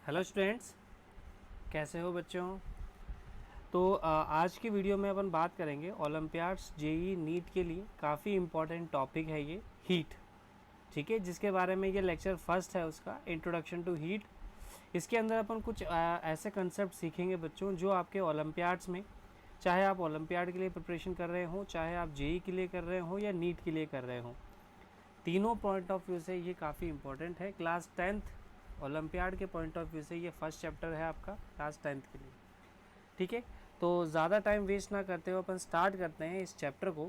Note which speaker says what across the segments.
Speaker 1: Hello students, कैसे हो बच्चों। तो आज की वीडियो में अपन बात करेंगे ओलंपियाड्स जेई नीट के लिए काफ़ी इम्पॉर्टेंट टॉपिक है ये हीट। ठीक है, जिसके बारे में ये लेक्चर फर्स्ट है उसका इंट्रोडक्शन टू हीट। इसके अंदर अपन कुछ ऐसे कंसेप्ट सीखेंगे बच्चों जो आपके ओलंपियाड्स में, चाहे आप ओलंपियाड के लिए प्रिपरेशन कर रहे हो, चाहे आप जेई के लिए कर रहे हो या नीट के लिए कर रहे हो, तीनों पॉइंट ऑफ व्यू से ये काफ़ी इंपॉर्टेंट है। क्लास 10th ओलंपियाड के पॉइंट ऑफ व्यू से ये फर्स्ट चैप्टर है आपका क्लास 10th के लिए। ठीक है, तो ज़्यादा टाइम वेस्ट ना करते हुए अपन स्टार्ट करते हैं इस चैप्टर को।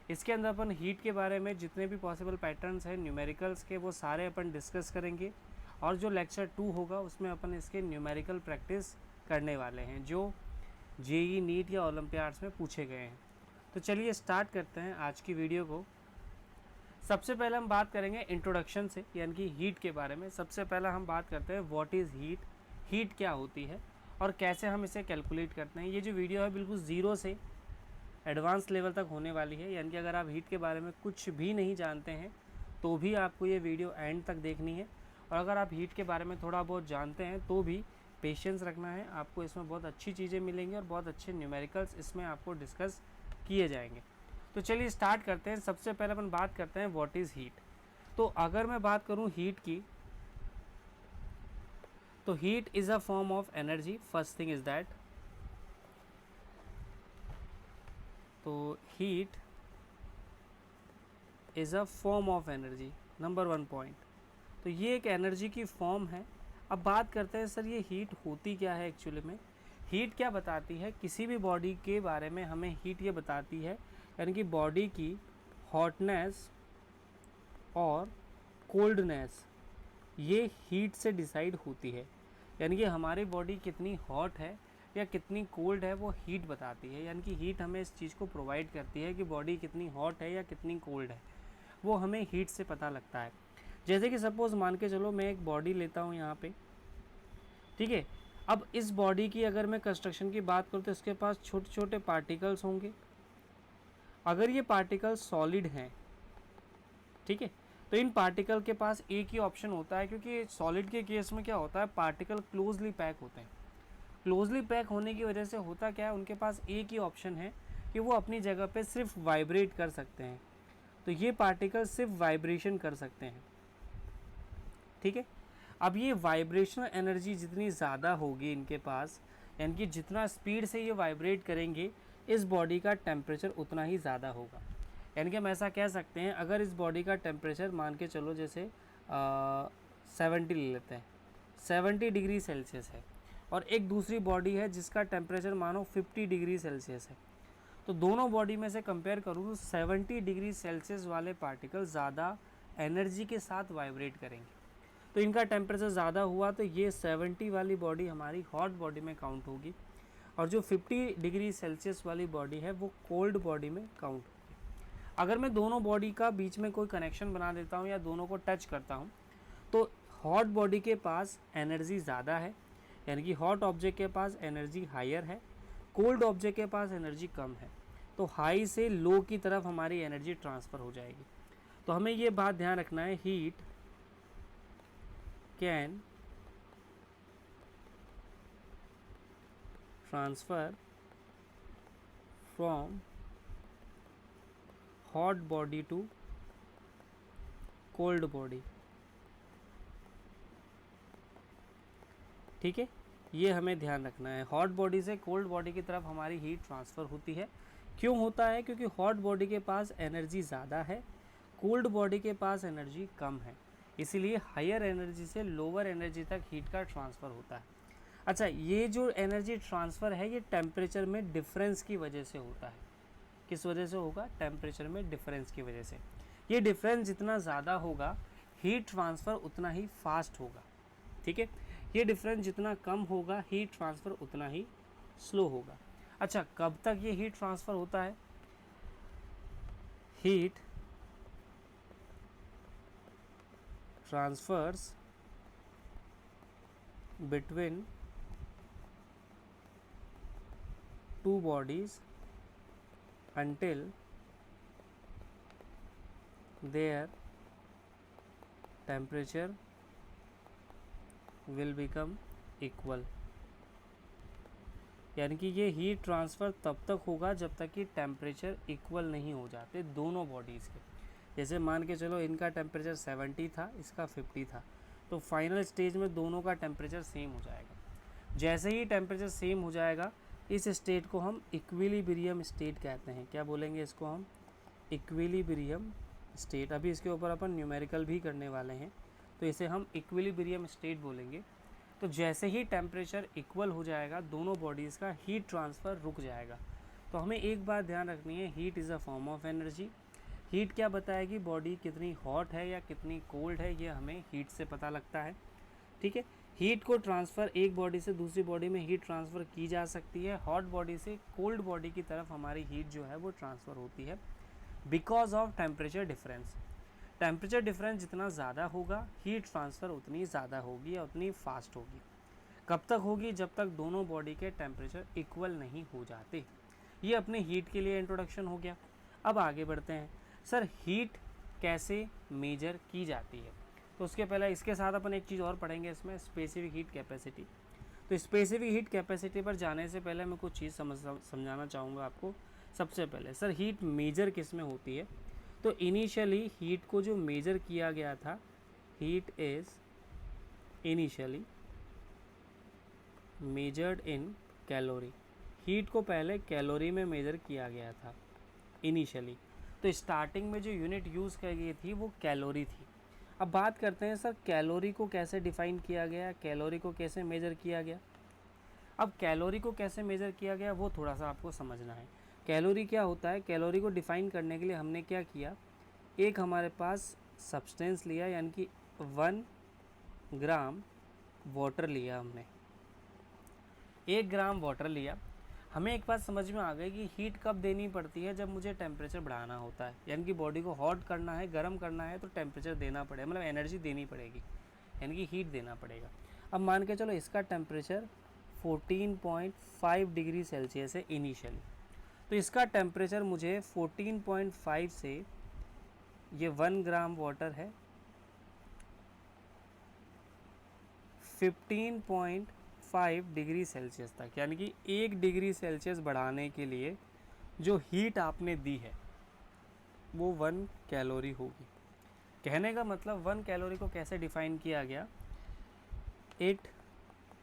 Speaker 1: इसके अंदर अपन हीट के बारे में जितने भी पॉसिबल पैटर्न्स हैं न्यूमेरिकल्स के, वो सारे अपन डिस्कस करेंगे। और जो लेक्चर 2 होगा उसमें अपन इसके न्यूमेरिकल प्रैक्टिस करने वाले हैं जो जेई नीट या ओलंपियाड्स में पूछे गए हैं। तो चलिए स्टार्ट करते हैं आज की वीडियो को। सबसे पहले हम बात करेंगे इंट्रोडक्शन से, यानी कि हीट के बारे में। सबसे पहला हम बात करते हैं व्हाट इज़ हीट, हीट क्या होती है और कैसे हम इसे कैलकुलेट करते हैं। ये जो वीडियो है बिल्कुल ज़ीरो से एडवांस लेवल तक होने वाली है, यानी कि अगर आप हीट के बारे में कुछ भी नहीं जानते हैं तो भी आपको ये वीडियो एंड तक देखनी है, और अगर आप हीट के बारे में थोड़ा बहुत जानते हैं तो भी पेशेंस रखना है। आपको इसमें बहुत अच्छी चीज़ें मिलेंगी और बहुत अच्छे न्यूमेरिकल्स इसमें आपको डिस्कस किए जाएंगे। तो चलिए स्टार्ट करते हैं। सबसे पहले अपन बात करते हैं व्हाट इज़ हीट। तो अगर मैं बात करूं हीट की, तो heat is a form of energy. First thing is that, तो heat is a form of energy, number 1 point. तो ये एक एनर्जी की फॉर्म है। अब बात करते हैं सर ये हीट होती क्या है एक्चुअली में। हीट क्या बताती है, किसी भी बॉडी के बारे में हमें हीट ये बताती है, यानी कि बॉडी की हॉटनेस और कोल्डनेस ये हीट से डिसाइड होती है। यानी कि हमारी बॉडी कितनी हॉट है या कितनी कोल्ड है वो हीट बताती है। यानी कि हीट हमें इस चीज़ को प्रोवाइड करती है कि बॉडी कितनी हॉट है या कितनी कोल्ड है, वो हमें हीट से पता लगता है। जैसे कि सपोज़ मान के चलो मैं एक बॉडी लेता हूँ यहाँ पे, ठीक है। अब इस बॉडी की अगर मैं कंस्ट्रक्शन की बात करूँ तो इसके पास छोटे छोटे पार्टिकल्स होंगे। अगर ये पार्टिकल्स सॉलिड हैं, ठीक है, तो इन पार्टिकल के पास एक ही ऑप्शन होता है, क्योंकि सॉलिड के केस में क्या होता है, पार्टिकल क्लोजली पैक होते हैं। क्लोजली पैक होने की वजह से होता क्या है, उनके पास एक ही ऑप्शन है कि वो अपनी जगह पे सिर्फ वाइब्रेट कर सकते हैं। तो ये पार्टिकल सिर्फ वाइब्रेशन कर सकते हैं, ठीक है। अब ये वाइब्रेशनल एनर्जी जितनी ज़्यादा होगी इनके पास, यानी कि जितना स्पीड से ये वाइब्रेट करेंगे, इस बॉडी का टेम्परेचर उतना ही ज़्यादा होगा। यानी कि हम ऐसा कह सकते हैं, अगर इस बॉडी का टेम्परेचर मान के चलो जैसे 70 ले लेते हैं, 70 डिग्री सेल्सियस है, और एक दूसरी बॉडी है जिसका टेम्परेचर मानो 50 डिग्री सेल्सियस है, तो दोनों बॉडी में से कंपेयर करूँ तो 70 डिग्री सेल्सियस वाले पार्टिकल ज़्यादा एनर्जी के साथ वाइब्रेट करेंगे। तो इनका टेम्परेचर ज़्यादा हुआ तो ये 70 वाली बॉडी हमारी हॉट बॉडी में काउंट होगी, और जो 50 डिग्री सेल्सियस वाली बॉडी है वो कोल्ड बॉडी में काउंट होगी। अगर मैं दोनों बॉडी का बीच में कोई कनेक्शन बना देता हूँ या दोनों को टच करता हूँ, तो हॉट बॉडी के पास एनर्जी ज़्यादा है, यानी कि हॉट ऑब्जेक्ट के पास एनर्जी हायर है, कोल्ड ऑब्जेक्ट के पास एनर्जी कम है। तो हाई से लो की तरफ हमारी एनर्जी ट्रांसफ़र हो जाएगी। तो हमें ये बात ध्यान रखना है, heat can transfer from hot body to cold body, ठीक है। ये हमें ध्यान रखना है, हॉट बॉडी से कोल्ड बॉडी की तरफ हमारी हीट ट्रांसफ़र होती है। क्यों होता है, क्योंकि हॉट बॉडी के पास एनर्जी ज़्यादा है, कोल्ड बॉडी के पास एनर्जी कम है, इसीलिए हायर एनर्जी से लोअर एनर्जी तक हीट का ट्रांसफ़र होता है। अच्छा, ये जो एनर्जी ट्रांसफ़र है ये टेम्परेचर में डिफरेंस की वजह से होता है। किस वजह से होगा, टेम्परेचर में डिफरेंस की वजह से। ये डिफरेंस जितना ज़्यादा होगा हीट ट्रांसफ़र उतना ही फास्ट होगा, ठीक है। ये डिफरेंस जितना कम होगा हीट ट्रांसफ़र उतना ही स्लो होगा। अच्छा, कब तक ये हीट ट्रांसफ़र होता है, heat transfers between two bodies until their temperature will become equal, यानी कि ये हीट ट्रांसफ़र तब तक होगा जब तक कि टेम्परेचर इक्वल नहीं हो जाते दोनों बॉडीज़ के। जैसे मान के चलो इनका टेम्परेचर 70 था, इसका 50 था, तो फाइनल स्टेज में दोनों का टेम्परेचर सेम हो जाएगा। जैसे ही टेम्परेचर सेम हो जाएगा, इस स्टेट को हम इक्विलिब्रियम स्टेट कहते हैं। क्या बोलेंगे इसको हम? Equilibrium state. अभी इसके ऊपर अपन न्यूमेरिकल भी करने वाले हैं, तो इसे हम इक्विलिब्रियम स्टेट बोलेंगे। तो जैसे ही टेम्परेचर इक्वल हो जाएगा, दोनों बॉडीज़ का हीट ट्रांसफ़र रुक जाएगा। तो हमें एक बात ध्यान रखनी है, heat is a form of energy. Heat क्या बताएगी, बॉडी कितनी हॉट है या कितनी कोल्ड है, ये हमें हीट से पता लगता है। ठीक है, हीट को ट्रांसफ़र एक बॉडी से दूसरी बॉडी में हीट ट्रांसफ़र की जा सकती है। हॉट बॉडी से कोल्ड बॉडी की तरफ हमारी हीट जो है वो ट्रांसफ़र होती है because of temperature difference. Temperature difference जितना ज़्यादा होगा, हीट ट्रांसफ़र उतनी ज़्यादा होगी या उतनी फास्ट होगी। कब तक होगी? जब तक दोनों बॉडी के टेम्परेचर इक्वल नहीं हो जाते। ये अपने हीट के लिए इंट्रोडक्शन हो गया। अब आगे बढ़ते हैं, सर हीट कैसे मेजर की जाती है? तो उसके पहले इसके साथ अपन एक चीज़ और पढ़ेंगे इसमें, स्पेसिफिक हीट कैपेसिटी। तो स्पेसिफिक हीट कैपेसिटी पर जाने से पहले मैं कुछ चीज़ समझाना चाहूँगा आपको। सबसे पहले सर हीट मेजर किस में होती है? तो इनिशियली हीट को जो मेजर किया गया था, heat is initially measured in calorie. Heat को पहले कैलोरी में मेजर किया गया था इनिशियली। तो स्टार्टिंग में जो यूनिट यूज़ की गई थी वो कैलोरी थी। अब बात करते हैं सर कैलोरी को कैसे डिफ़ाइन किया गया, कैलोरी को कैसे मेज़र किया गया। अब कैलोरी को कैसे मेज़र किया गया वो थोड़ा सा आपको समझना है। कैलोरी क्या होता है? कैलोरी को डिफ़ाइन करने के लिए हमने क्या किया, एक हमारे पास सब्सटेंस लिया, यानी कि 1 ग्राम वाटर लिया हमने। 1 ग्राम वाटर लिया। हमें एक बात समझ में आ गई कि हीट कब देनी पड़ती है, जब मुझे टेम्परेचर बढ़ाना होता है, यानी कि बॉडी को हॉट करना है, गर्म करना है, तो टेम्परेचर देना पड़ेगा, मतलब एनर्जी देनी पड़ेगी, यानी कि हीट देना पड़ेगा। अब मान के चलो इसका टेम्परेचर 14.5 डिग्री सेल्सियस है इनिशियली। तो इसका टेम्परेचर मुझे 14.5 से, ये 1 ग्राम वाटर है, 15.5 डिग्री सेल्सियस तक, यानी कि 1 डिग्री सेल्सियस बढ़ाने के लिए जो हीट आपने दी है वो 1 कैलोरी होगी। कहने का मतलब 1 कैलोरी को कैसे डिफाइन किया गया, it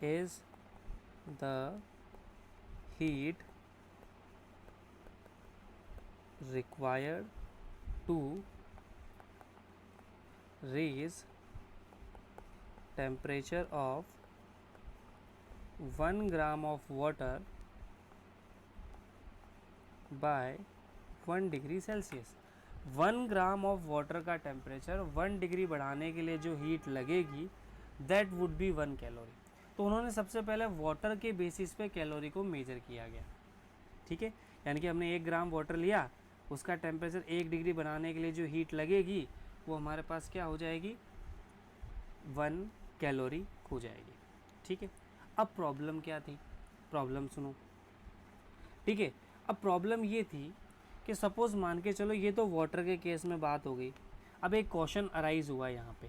Speaker 1: is the heat required to raise temperature of 1 gram of water by 1 degree Celsius. 1 gram of water का टेम्परेचर 1 डिग्री बढ़ाने के लिए जो हीट लगेगी दैट वुड बी 1 कैलोरी। तो उन्होंने सबसे पहले वाटर के बेसिस पे कैलोरी को मेजर किया गया। ठीक है, यानी कि हमने 1 ग्राम वाटर लिया, उसका टेम्परेचर 1 डिग्री बनाने के लिए जो हीट लगेगी वो हमारे पास क्या हो जाएगी, 1 कैलोरी हो जाएगी। ठीक है, अब प्रॉब्लम क्या थी, प्रॉब्लम सुनो। ठीक है, अब प्रॉब्लम ये थी कि सपोज़ मान के चलो, ये तो वाटर के केस में बात हो गई। अब एक क्वेश्चन अराइज़ हुआ यहाँ पे।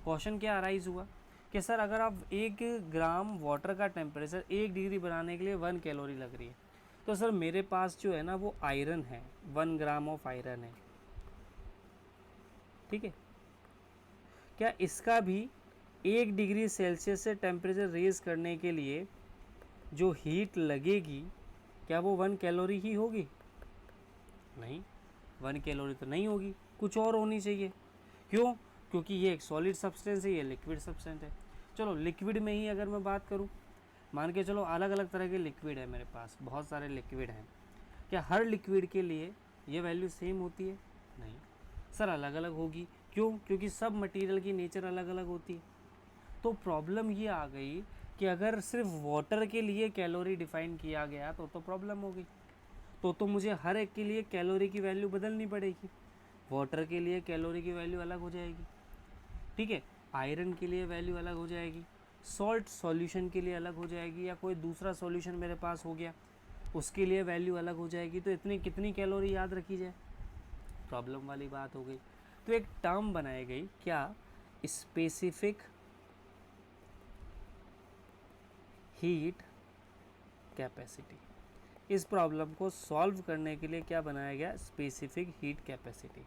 Speaker 1: क्वेश्चन क्या अराइज़ हुआ कि सर अगर आप 1 ग्राम वाटर का टेम्परेचर 1 डिग्री बनाने के लिए 1 कैलोरी लग रही है, तो सर मेरे पास जो है ना वो आयरन है, 1 ग्राम ऑफ आयरन है। ठीक है, क्या इसका भी 1 डिग्री सेल्सियस से टेम्परेचर रेज करने के लिए जो हीट लगेगी, क्या वो 1 कैलोरी ही होगी? नहीं, 1 कैलोरी तो नहीं होगी, कुछ और होनी चाहिए। क्यों? क्योंकि ये एक सॉलिड सब्सटेंस है, ये लिक्विड सब्सटेंस है। चलो लिक्विड में ही अगर मैं बात करूँ, मान के चलो अलग अलग तरह के लिक्विड है मेरे पास, बहुत सारे लिक्विड हैं। क्या हर लिक्विड के लिए ये वैल्यू सेम होती है? नहीं सर, अलग अलग होगी। क्यों? क्योंकि सब मटेरियल की नेचर अलग अलग होती है। तो प्रॉब्लम ये आ गई कि अगर सिर्फ वाटर के लिए कैलोरी डिफाइन किया गया तो प्रॉब्लम हो गई। तो मुझे हर एक के लिए कैलोरी की वैल्यू बदलनी पड़ेगी। वाटर के लिए कैलोरी की वैल्यू अलग हो जाएगी। ठीक है, आयरन के लिए वैल्यू अलग हो जाएगी, सॉल्ट सॉल्यूशन के लिए अलग हो जाएगी, या कोई दूसरा सॉल्यूशन मेरे पास हो गया उसके लिए वैल्यू अलग हो जाएगी। तो इतनी कितनी कैलोरी याद रखी जाए, प्रॉब्लम वाली बात हो गई। तो एक टर्म बनाई गई, क्या, स्पेसिफिक हीट कैपेसिटी। इस प्रॉब्लम को सॉल्व करने के लिए क्या बनाया गया, स्पेसिफिक हीट कैपेसिटी।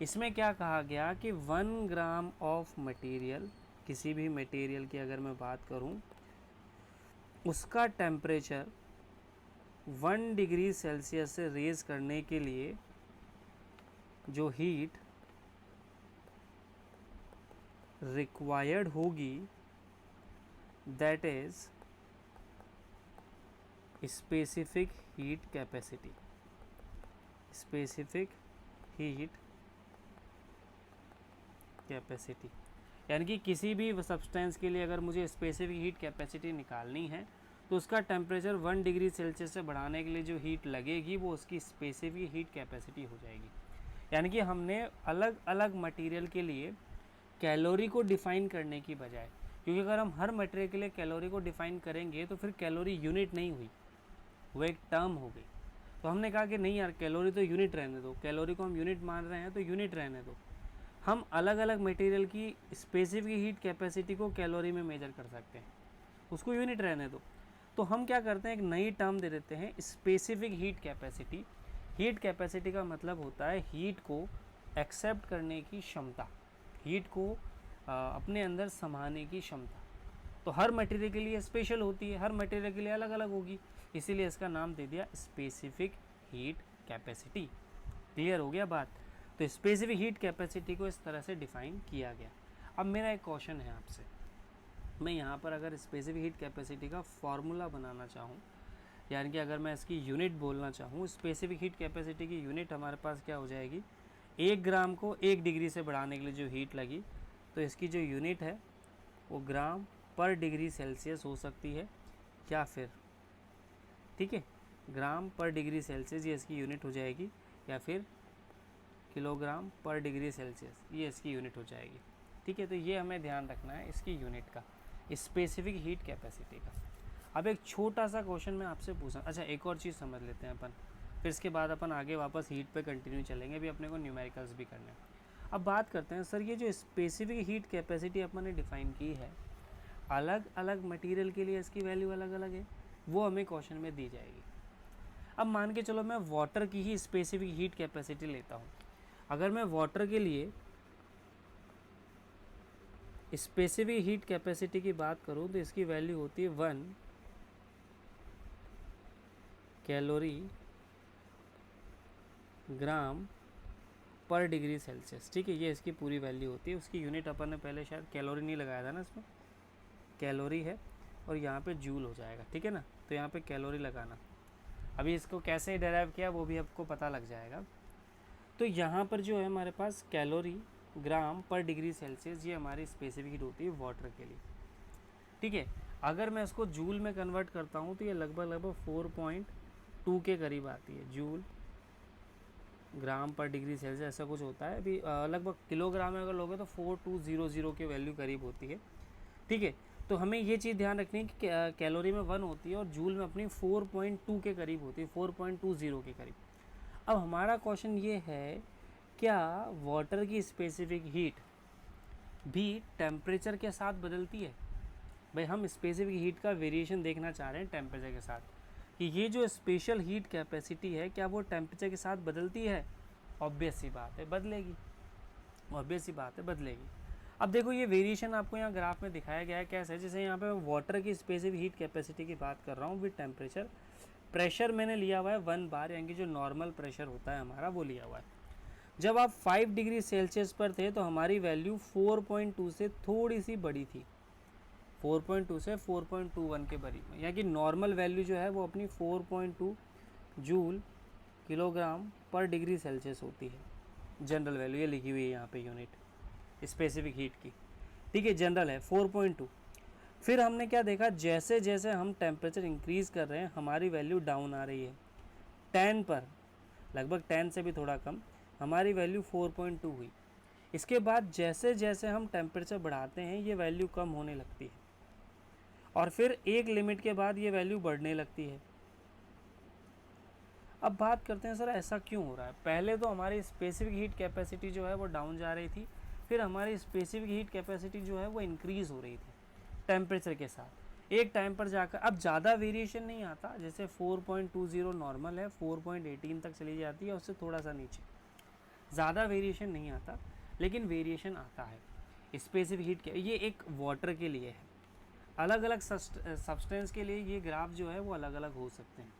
Speaker 1: इसमें क्या कहा गया कि 1 ग्राम ऑफ मटेरियल, किसी भी मटेरियल की अगर मैं बात करूं, उसका टेम्परेचर 1 डिग्री सेल्सियस से रेज करने के लिए जो हीट रिक्वायर्ड होगी, that is specific heat capacity. Specific heat capacity यानी कि किसी भी सब्सटेंस के लिए अगर मुझे स्पेसिफिक हीट कैपेसिटी निकालनी है तो उसका टेम्परेचर 1 डिग्री सेल्सियस से बढ़ाने के लिए जो हीट लगेगी वो उसकी स्पेसिफिक हीट कैपेसिटी हो जाएगी। यानी कि हमने अलग अलग मटेरियल के लिए कैलोरी को डिफ़ाइन करने की बजाय, क्योंकि अगर हम हर मटेरियल के लिए कैलोरी को डिफ़ाइन करेंगे तो फिर कैलोरी यूनिट नहीं हुई, वो एक टर्म हो गई। तो हमने कहा कि नहीं यार, कैलोरी तो यूनिट रहने दो, कैलोरी को हम यूनिट मान रहे हैं तो यूनिट रहने दो। हम अलग अलग मटेरियल की स्पेसिफिक हीट कैपेसिटी को कैलोरी में मेजर कर सकते हैं, उसको यूनिट रहने दो। तो हम क्या करते हैं, एक नई टर्म दे देते हैं, specific heat capacity. Heat capacity का मतलब होता है हीट को एक्सेप्ट करने की क्षमता, हीट को अपने अंदर समाने की क्षमता। तो हर मटेरियल के लिए स्पेशल होती है, हर मटेरियल के लिए अलग अलग होगी, इसीलिए इसका नाम दे दिया स्पेसिफिक हीट कैपेसिटी। क्लियर हो गया बात। तो स्पेसिफिक हीट कैपेसिटी को इस तरह से डिफ़ाइन किया गया। अब मेरा एक क्वेश्चन है आपसे, मैं यहाँ पर अगर स्पेसिफिक हीट कैपेसिटी का फॉर्मूला बनाना चाहूँ, यानी कि अगर मैं इसकी यूनिट बोलना चाहूँ, स्पेसिफिक हीट कैपेसिटी की यूनिट हमारे पास क्या हो जाएगी, 1 ग्राम को 1 डिग्री से बढ़ाने के लिए जो हीट लगी, तो इसकी जो यूनिट है वो ग्राम पर डिग्री सेल्सियस हो सकती है, या फिर ठीक है ग्राम पर डिग्री सेल्सियस ये इसकी यूनिट हो जाएगी, या फिर किलोग्राम पर डिग्री सेल्सियस ये इसकी यूनिट हो जाएगी। ठीक है, तो ये हमें ध्यान रखना है इसकी यूनिट का, स्पेसिफिक हीट कैपेसिटी का। अब एक छोटा सा क्वेश्चन मैं आपसे पूछा, अच्छा एक और चीज़ समझ लेते हैं अपन, फिर इसके बाद अपन आगे वापस हीट पे कंटिन्यू चलेंगे, अभी अपने को न्यूमेरिकल्स भी करने हैं। अब बात करते हैं सर, ये जो स्पेसिफिक हीट कैपेसिटी अपन ने डिफ़ाइन की है, अलग अलग मटेरियल के लिए इसकी वैल्यू अलग अलग है, वो हमें क्वेश्चन में दी जाएगी। अब मान के चलो मैं वाटर की ही स्पेसिफिक हीट कैपेसिटी लेता हूँ। अगर मैं वाटर के लिए स्पेसिफिक हीट कैपेसिटी की बात करूँ तो इसकी वैल्यू होती है 1 calorie gram per degree Celsius. ठीक है, ये इसकी पूरी वैल्यू होती है। उसकी यूनिट अपन ने पहले शायद कैलोरी नहीं लगाया था ना, इसमें कैलोरी है और यहाँ पे जूल हो जाएगा। ठीक है ना, तो यहाँ पे कैलोरी लगाना। अभी इसको कैसे डेराइव किया वो भी आपको पता लग जाएगा। तो यहाँ पर जो है हमारे पास calorie gram per degree Celsius, ये हमारी स्पेसिफिक हीट होती है वाटर के लिए। ठीक है, अगर मैं इसको जूल में कन्वर्ट करता हूँ तो ये लगभग 4.2 के करीब आती है, जूल ग्राम पर डिग्री सेल्सियस ऐसा कुछ होता है। अभी लगभग किलोग्राम में अगर लोगे तो 4200 के वैल्यू करीब होती है। ठीक है, तो हमें ये चीज़ ध्यान रखनी है कि कैलोरी में 1 होती है और जूल में अपनी 4.2 के करीब होती है, 4.20 के करीब। अब हमारा क्वेश्चन ये है, क्या वाटर की स्पेसिफिक हीट भी टेम्परेचर के साथ बदलती है? भाई हम स्पेसिफिक हीट का वेरिएशन देखना चाह रहे हैं टेम्परेचर के साथ, कि ये जो स्पेशल हीट कैपेसिटी है क्या वो टेम्परेचर के साथ बदलती है? ऑब्वियस सी बात है बदलेगी, ऑब्वियस सी बात है बदलेगी। अब देखो ये वेरिएशन आपको यहाँ ग्राफ में दिखाया गया है कैसे, जैसे यहाँ पे वाटर की स्पेसिफिक हीट कैपेसिटी की बात कर रहा हूँ विद टेम्परेचर। प्रेशर मैंने लिया हुआ है 1 बार, यानी कि जो नॉर्मल प्रेशर होता है हमारा वो लिया हुआ है। जब आप 5 डिग्री सेल्सियस पर थे तो हमारी वैल्यू 4.2 से थोड़ी सी बड़ी थी, 4.2 से 4.21 के करीब में, यानी कि नॉर्मल वैल्यू जो है वो अपनी 4.2 जूल किलोग्राम पर डिग्री सेल्सियस होती है। जनरल वैल्यू ये लिखी हुई है यहाँ पे यूनिट स्पेसिफिक हीट की। ठीक है, जनरल है 4.2। फिर हमने क्या देखा, जैसे जैसे हम टेम्परेचर इंक्रीज़ कर रहे हैं हमारी वैल्यू डाउन आ रही है। 10 पर, लगभग 10 से भी थोड़ा कम, हमारी वैल्यू 4.2 हुई। इसके बाद जैसे जैसे हम टेम्परेचर बढ़ाते हैं ये वैल्यू कम होने लगती है और फिर एक लिमिट के बाद ये वैल्यू बढ़ने लगती है। अब बात करते हैं सर ऐसा क्यों हो रहा है। पहले तो हमारी स्पेसिफिक हीट कैपेसिटी जो है वो डाउन जा रही थी, फिर हमारी स्पेसिफिक हीट कैपेसिटी जो है वो इंक्रीज़ हो रही थी टेम्परेचर के साथ। एक टाइम पर जाकर अब ज़्यादा वेरिएशन नहीं आता, जैसे 4.20 नॉर्मल है, 4.18 तक चली जाती है, उससे थोड़ा सा नीचे ज़्यादा वेरिएशन नहीं आता, लेकिन वेरिएशन आता है। स्पेसिफिक हीट के ये एक वाटर के लिए है, अलग अलग सब्सटेंस के लिए ये ग्राफ जो है वो अलग अलग हो सकते हैं।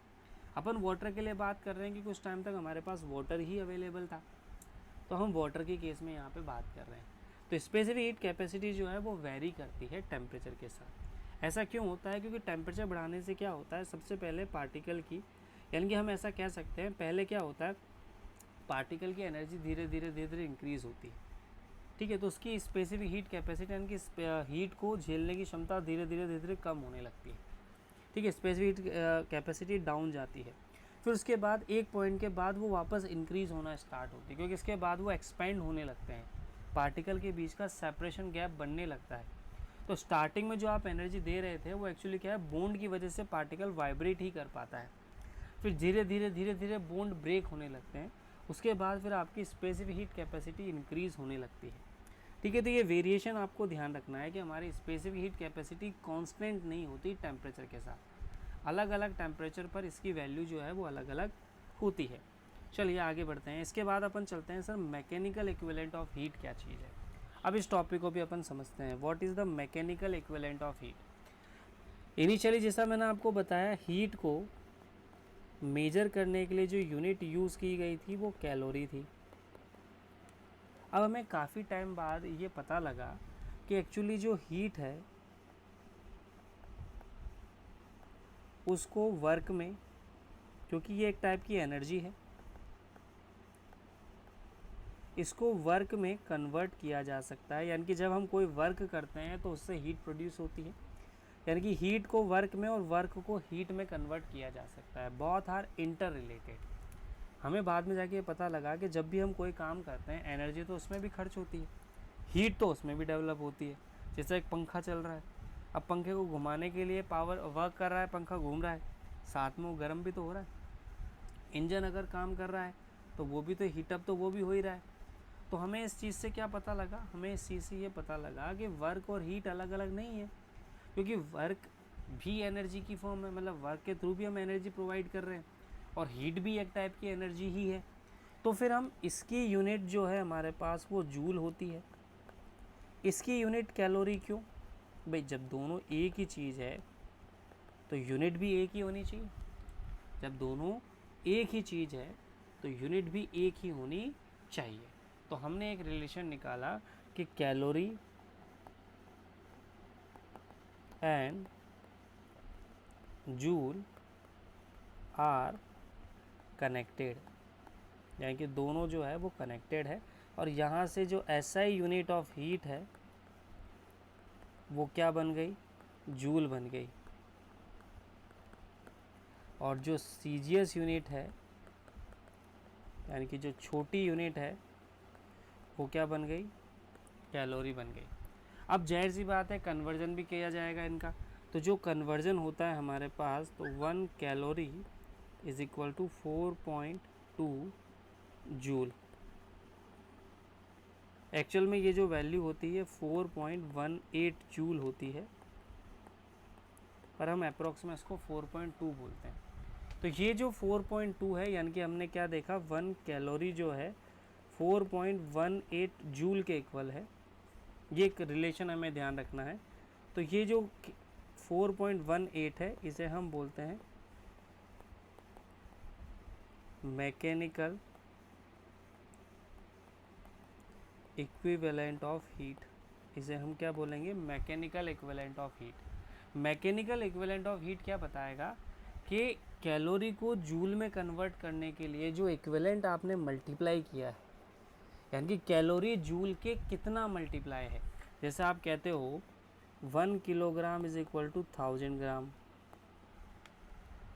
Speaker 1: अपन वाटर के लिए बात कर रहे हैं कि कुछ टाइम तक हमारे पास वाटर ही अवेलेबल था, तो हम वाटर के केस में यहाँ पे बात कर रहे हैं। तो स्पेसिफिक हीट कैपेसिटी जो है वो वेरी करती है टेम्परेचर के साथ। ऐसा क्यों होता है? क्योंकि टेम्परेचर बढ़ाने से क्या होता है, सबसे पहले पार्टिकल की, यानी कि हम ऐसा कह सकते हैं, पहले क्या होता है, पार्टिकल की एनर्जी धीरे धीरे इंक्रीज़ होती है, ठीक है। तो उसकी स्पेसिफिक हीट कैपेसिटी यानी कि हीट को झेलने की क्षमता धीरे धीरे कम होने लगती है, ठीक है। स्पेसिफिक हीट कैपेसिटी डाउन जाती है। फिर उसके बाद एक पॉइंट के बाद वो वापस इंक्रीज़ होना स्टार्ट होती है, क्योंकि इसके बाद वो एक्सपेंड होने लगते हैं, पार्टिकल के बीच का सेपरेशन गैप बनने लगता है। तो स्टार्टिंग में जो आप एनर्जी दे रहे थे वो एक्चुअली क्या है, बॉन्ड की वजह से पार्टिकल वाइब्रेट ही कर पाता है। फिर धीरे धीरे बॉन्ड ब्रेक होने लगते हैं, उसके बाद फिर आपकी स्पेसिफिक हीट कैपेसिटी इंक्रीज़ होने लगती है, ठीक है। तो ये वेरिएशन आपको ध्यान रखना है कि हमारी स्पेसिफिक हीट कैपेसिटी कांस्टेंट नहीं होती टेम्परेचर के साथ, अलग अलग टेम्परेचर पर इसकी वैल्यू जो है वो अलग अलग होती है। चलिए आगे बढ़ते हैं। इसके बाद अपन चलते हैं, sir mechanical equivalent of heat क्या चीज़ है। अब इस टॉपिक को भी अपन समझते हैं, what is the mechanical equivalent of heat. Initially जैसा मैंने आपको बताया, हीट को मेजर करने के लिए जो यूनिट यूज़ की गई थी वो कैलोरी थी। अब हमें काफ़ी टाइम बाद ये पता लगा कि एक्चुअली जो हीट है उसको वर्क में, क्योंकि ये एक टाइप की एनर्जी है, इसको वर्क में कन्वर्ट किया जा सकता है। यानी कि जब हम कोई वर्क करते हैं तो उससे हीट प्रोड्यूस होती है, यानी कि हीट को वर्क में और वर्क को हीट में कन्वर्ट किया जा सकता है। बहुत आर इंटर रिलेटेड। हमें बाद में जाके पता लगा कि जब भी हम कोई काम करते हैं, एनर्जी तो उसमें भी खर्च होती है, हीट तो उसमें भी डेवलप होती है। जैसे एक पंखा चल रहा है, अब पंखे को घुमाने के लिए पावर वर्क कर रहा है, पंखा घूम रहा है, साथ में वो गर्म भी तो हो रहा है। इंजन अगर काम कर रहा है तो वो भी तो हीटअप तो वो भी हो ही रहा है। तो हमें इस चीज़ से क्या पता लगा, हमें इस चीज़ से ये पता लगा कि वर्क और हीट अलग अलग नहीं है, क्योंकि वर्क भी एनर्जी की फॉर्म है, मतलब वर्क के थ्रू भी हम एनर्जी प्रोवाइड कर रहे हैं, और हीट भी एक टाइप की एनर्जी ही है। तो फिर हम इसकी यूनिट जो है हमारे पास वो जूल होती है, इसकी यूनिट कैलोरी क्यों? भाई जब दोनों एक ही चीज़ है तो यूनिट भी एक ही होनी चाहिए। जब दोनों एक ही चीज़ है तो यूनिट भी एक ही होनी चाहिए। तो हमने एक रिलेशन निकाला कि calorie and joule are connected, यानी कि दोनों जो है वो कनेक्टेड है। और यहाँ से जो एसआई यूनिट ऑफ हीट है वो क्या बन गई, जूल बन गई, और जो सीजीएस यूनिट है यानी कि जो छोटी यूनिट है वो क्या बन गई, कैलोरी बन गई। अब जाहिर सी बात है कन्वर्जन भी किया जाएगा इनका, तो जो कन्वर्जन होता है हमारे पास, तो 1 calorie is equal to 4.2 joule. Actual में ये जो वैल्यू होती है 4.18 जूल होती है, पर हम अप्रोक्स में इसको 4.2 बोलते हैं। तो ये जो 4.2 है, यानी कि हमने क्या देखा, 1 कैलोरी जो है 4.18 जूल के इक्वल है। ये एक रिलेशन हमें ध्यान रखना है। तो ये जो 4.18 है इसे हम बोलते हैं मैकेनिकल इक्विवेलेंट ऑफ हीट। इसे हम क्या बोलेंगे, mechanical equivalent of heat. Mechanical equivalent of heat क्या बताएगा कि कैलोरी को जूल में कन्वर्ट करने के लिए जो इक्विवेलेंट आपने मल्टीप्लाई किया है, यानी कि कैलोरी जूल के कितना मल्टीप्लाई है। जैसे आप कहते हो 1 किलोग्राम इज इक्वल टू 1000 ग्राम।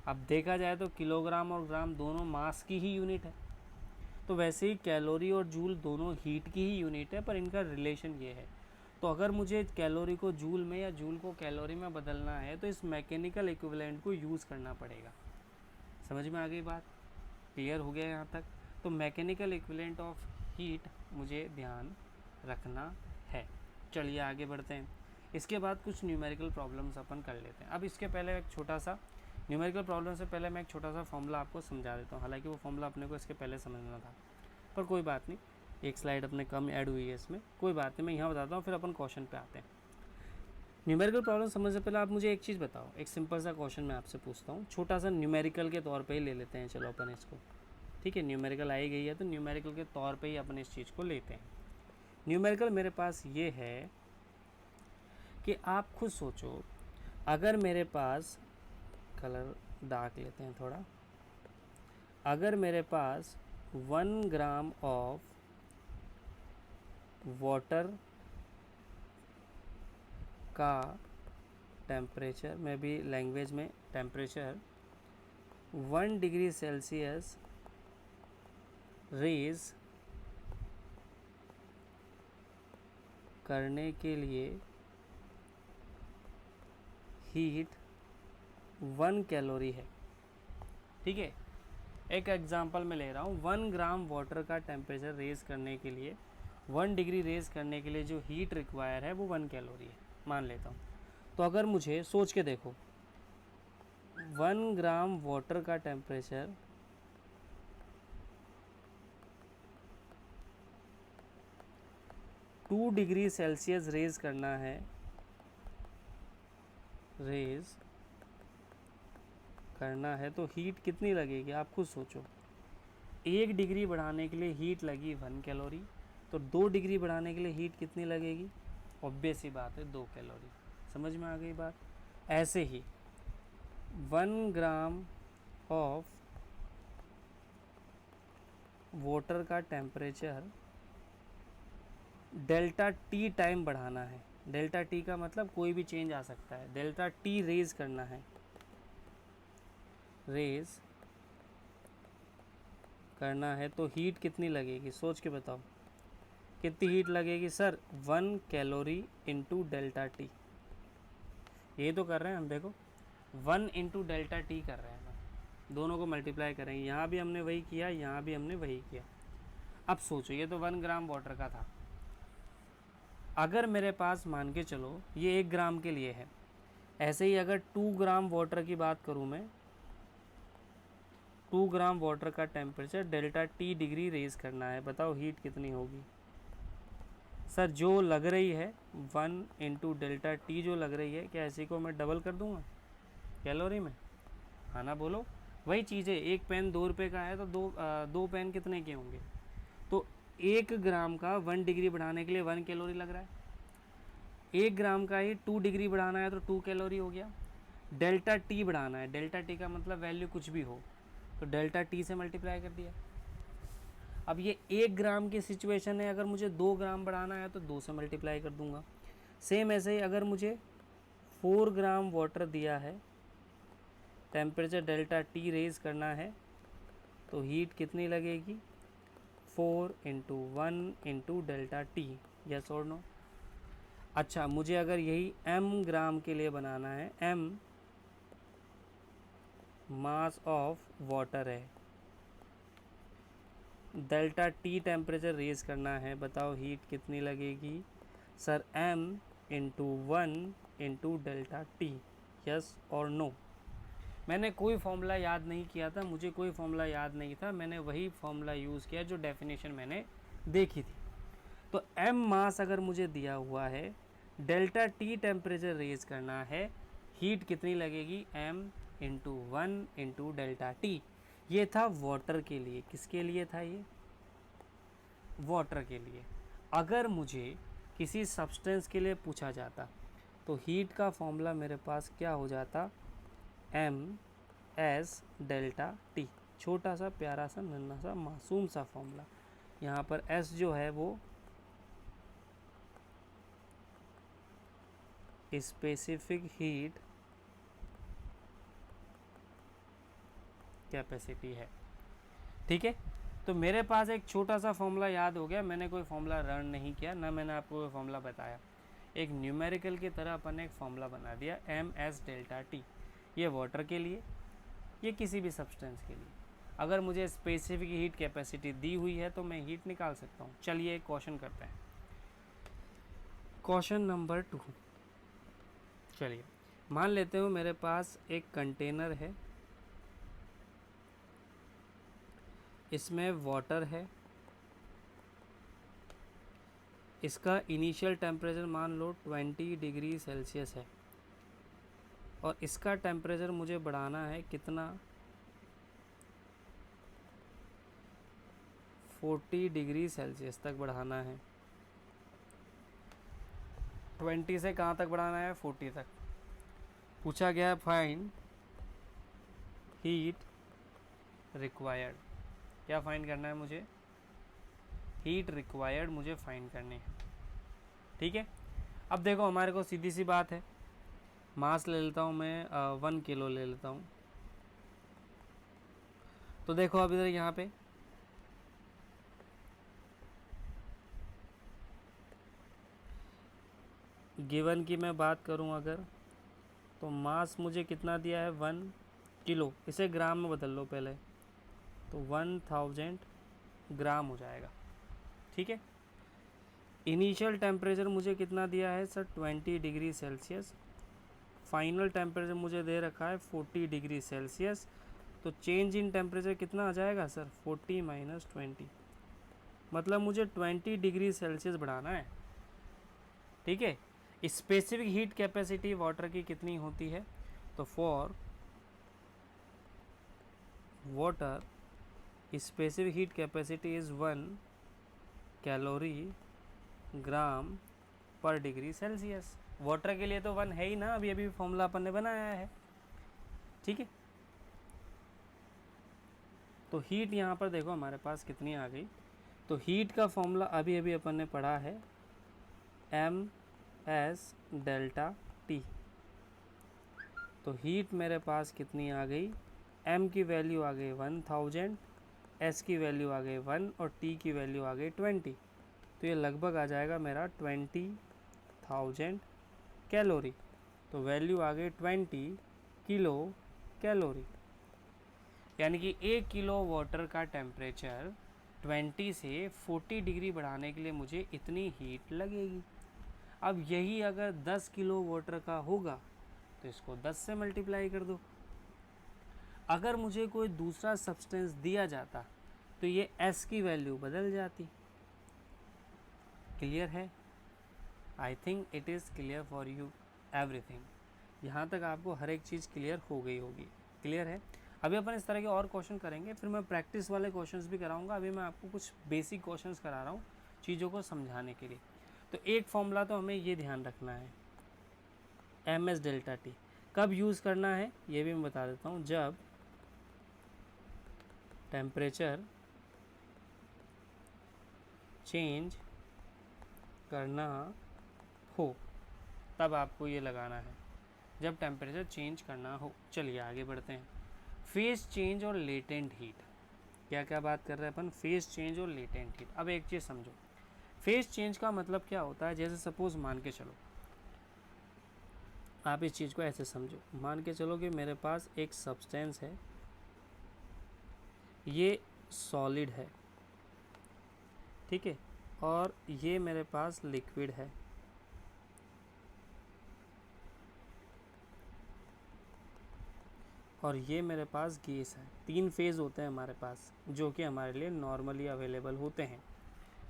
Speaker 1: अब देखा जाए तो किलोग्राम और ग्राम दोनों मास की ही यूनिट है, तो वैसे ही कैलोरी और जूल दोनों हीट की ही यूनिट है, पर इनका रिलेशन ये है। तो अगर मुझे कैलोरी को जूल में या जूल को कैलोरी में बदलना है तो इस मैकेनिकल इक्विवेलेंट को यूज़ करना पड़ेगा। समझ में आ गई बात, क्लियर हो गया यहाँ तक? तो मैकेनिकल इक्विवेलेंट ऑफ हीट मुझे ध्यान रखना है। चलिए आगे बढ़ते हैं। इसके बाद कुछ न्यूमेरिकल प्रॉब्लम्स अपन कर लेते हैं। अब इसके पहले एक छोटा सा न्यूमेरिकल प्रॉब्लम से पहले मैं एक छोटा सा फॉर्मूला आपको समझा देता हूँ। हालांकि वो फॉर्मूला अपने को इसके पहले समझना था, पर कोई बात नहीं, एक स्लाइड अपने कम ऐड हुई है इसमें, कोई बात नहीं, मैं यहाँ बताता हूँ, फिर अपन क्वेश्चन पे आते हैं। न्यूमेरिकल प्रॉब्लम समझने से पहले आप मुझे एक चीज़ बताओ, एक सिंपल सा क्वेश्चन मैं आपसे पूछता हूँ, छोटा सा न्यूमेरिकल के तौर पे ही ले लेते हैं, चलो अपन इसको, ठीक है, न्यूमेरिकल आई गई है तो न्यूमेरिकल के तौर पे ही अपन इस चीज़ को लेते हैं। न्यूमेरिकल मेरे पास ये है कि आप खुद सोचो, अगर मेरे पास, कलर डार्क लेते हैं थोड़ा, अगर मेरे पास 1 ग्राम ऑफ वाटर का टेम्परेचर में भी लैंग्वेज में टेम्परेचर 1 डिग्री सेल्सियस रेज करने के लिए हीट 1 कैलोरी है, ठीक है। एक एग्जांपल मैं ले रहा हूँ, 1 ग्राम वाटर का टेम्परेचर रेज करने के लिए 1 डिग्री रेज करने के लिए जो हीट रिक्वायर है वो 1 कैलोरी है, मान लेता हूँ। तो अगर मुझे सोच के देखो, 1 ग्राम वाटर का टेम्परेचर 2 डिग्री सेल्सियस रेज करना है, रेज करना है तो हीट कितनी लगेगी आप खुद सोचो। 1 डिग्री बढ़ाने के लिए हीट लगी 1 कैलोरी, तो 2 डिग्री बढ़ाने के लिए हीट कितनी लगेगी, ऑब्वियस ही बात है 2 कैलोरी। समझ में आ गई बात। ऐसे ही 1 ग्राम ऑफ वाटर का टेम्परेचर डेल्टा टी टाइम बढ़ाना है, डेल्टा टी का मतलब कोई भी चेंज आ सकता है, डेल्टा टी रेज करना है, रेज करना है तो हीट कितनी लगेगी सोच के बताओ, कितनी हीट लगेगी sir, 1 calorie into delta T. ये तो कर रहे हैं हम, देखो 1 इंटू डेल्टा टी कर रहे हैं, दोनों को मल्टीप्लाई करेंगे, यहाँ भी हमने वही किया, यहाँ भी हमने वही किया। अब सोचो, ये तो 1 ग्राम वाटर का था, अगर मेरे पास मान के चलो ये 1 ग्राम के लिए है, ऐसे ही अगर 2 ग्राम वाटर की बात करूँ मैं, 2 ग्राम वाटर का temperature delta T degree raise करना है, बताओ हीट कितनी होगी सर। जो लग रही है 1 इंटू डेल्टा टी जो लग रही है, क्या ऐसी को मैं डबल कर दूंगा कैलोरी में, हाँ ना, बोलो। वही चीज़ है, एक पेन 2 रुपये का है तो दो पेन कितने के होंगे, तो 1 ग्राम का 1 डिग्री बढ़ाने के लिए 1 कैलोरी लग रहा है, 1 ग्राम का ही 2 डिग्री बढ़ाना है तो 2 कैलोरी हो गया। डेल्टा टी बढ़ाना है, डेल्टा टी का मतलब वैल्यू कुछ भी हो, तो डेल्टा टी से मल्टीप्लाई कर दिया। अब ये 1 ग्राम की सिचुएशन है, अगर मुझे 2 ग्राम बढ़ाना है तो 2 से मल्टीप्लाई कर दूंगा। सेम ऐसे ही अगर मुझे 4 ग्राम वाटर दिया है, टेम्परेचर डेल्टा टी रेज करना है तो हीट कितनी लगेगी, 4 into 1 into delta T, yes और नो। अच्छा, मुझे अगर यही m ग्राम के लिए बनाना है, m मास ऑफ वाटर है, डेल्टा टी टेम्परेचर रेज करना है, बताओ हीट कितनी लगेगी sir, m into 1 into delta T, yes और नो। मैंने कोई फॉर्मूला याद नहीं किया था, मुझे कोई फॉर्मूला याद नहीं था, मैंने वही फॉर्मूला यूज़ किया जो डेफिनेशन मैंने देखी थी। तो m मास अगर मुझे दिया हुआ है, डेल्टा टी टेम्परेचर रेज करना है, हीट कितनी लगेगी, m into 1 into delta T. ये था वाटर के लिए, किसके लिए था ये, वाटर के लिए। अगर मुझे किसी सब्सटेंस के लिए पूछा जाता तो हीट का फॉर्मूला मेरे पास क्या हो जाता, m s डेल्टा टी, छोटा सा प्यारा सा नन्हा सा मासूम सा फॉर्मूला। यहाँ पर s जो है वो स्पेसिफिक हीट कैपेसिटी है, ठीक है। तो मेरे पास एक छोटा सा फॉर्मूला याद हो गया, मैंने कोई फॉर्मूला लर्न नहीं किया, ना मैंने आपको कोई फॉर्मूला बताया, एक न्यूमेरिकल की तरह अपन ने एक फॉर्मूला बना दिया, एम एस डेल्टा टी। ये वाटर के लिए, ये किसी भी सब्सटेंस के लिए। अगर मुझे स्पेसिफिक हीट कैपेसिटी दी हुई है तो मैं हीट निकाल सकता हूँ। चलिए एक क्वेश्चन करते हैं, क्वेश्चन नंबर 2। चलिए मान लेते हो मेरे पास एक कंटेनर है, इसमें वाटर है, इसका इनिशियल टेम्परेचर मान लो 20 डिग्री सेल्सियस है और इसका टेम्परेचर मुझे बढ़ाना है कितना, 40 डिग्री सेल्सियस तक बढ़ाना है। 20 से कहाँ तक बढ़ाना है, 40 तक। पूछा गया है फाइंड हीट रिक्वायर्ड। क्या फाइंड करना है मुझे, हीट रिक्वायर्ड मुझे फाइंड करनी है। ठीक है, अब देखो हमारे को सीधी सी बात है, मास ले लेता हूँ मैं 1 किलो ले लेता हूँ। तो देखो अब इधर यहाँ पे गिवन की मैं बात करूं अगर, तो मास मुझे कितना दिया है 1 किलो, इसे ग्राम में बदल लो पहले, तो 1000 ग्राम हो जाएगा। ठीक है, इनिशियल टेम्परेचर मुझे कितना दिया है sir 20 degree Celsius, final temperature मुझे दे रखा है 40 डिग्री सेल्सियस। तो चेंज इन टेम्परेचर कितना आ जाएगा सर 40 माइनस 20, मतलब मुझे 20 डिग्री सेल्सियस बढ़ाना है। ठीक है, स्पेसिफिक हीट कैपेसिटी वाटर की कितनी होती है, तो for water specific heat capacity is 1 calorie gram per degree Celsius. Water के लिए तो 1 है ही ना, अभी अभी फॉर्मूला अपन ने बनाया है। ठीक है, तो हीट यहाँ पर देखो हमारे पास कितनी आ गई, तो हीट का फॉर्मूला अभी अभी अपन ने पढ़ा है MS डेल्टा T। तो हीट मेरे पास कितनी आ गई, M की वैल्यू आ गई 1000, S की वैल्यू आ गई 1 और T की वैल्यू आ गई 20। तो ये लगभग आ जाएगा मेरा 20,000 कैलोरी। तो वैल्यू आ गई 20 किलो कैलोरी, यानी कि 1 किलो वाटर का टेम्परेचर 20 से 40 डिग्री बढ़ाने के लिए मुझे इतनी हीट लगेगी। अब यही अगर 10 किलो वाटर का होगा तो इसको 10 से मल्टीप्लाई कर दो। अगर मुझे कोई दूसरा सब्सटेंस दिया जाता तो ये S की वैल्यू बदल जाती। क्लियर है? I think it is clear for you everything. यहाँ तक आपको हर एक चीज़ क्लियर हो गई होगी। क्लियर है? अभी अपन इस तरह के और क्वेश्चन करेंगे, फिर मैं प्रैक्टिस वाले क्वेश्चंस भी कराऊंगा। अभी मैं आपको कुछ बेसिक क्वेश्चंस करा रहा हूँ चीज़ों को समझाने के लिए। तो एक फॉर्मूला तो हमें ये ध्यान रखना है, MS डेल्टा T कब यूज़ करना है ये भी मैं बता देता हूँ। जब टेम्परेचर चेंज करना हो तब आपको ये लगाना है, जब टेम्परेचर चेंज करना हो। चलिए आगे बढ़ते हैं। फेज चेंज और लेटेंट हीट, क्या क्या बात कर रहे हैं अपन, फेज चेंज और लेटेंट हीट। अब एक चीज़ समझो, फेज चेंज का मतलब क्या होता है। जैसे सपोज मान के चलो, आप इस चीज़ को ऐसे समझो, मान के चलो कि मेरे पास एक सब्सटेंस है, ये सॉलिड है, ठीक है, और ये मेरे पास लिक्विड है। और ये मेरे पास गैस है। 3 फेज़ होते हैं हमारे पास जो कि हमारे लिए नॉर्मली अवेलेबल होते हैं,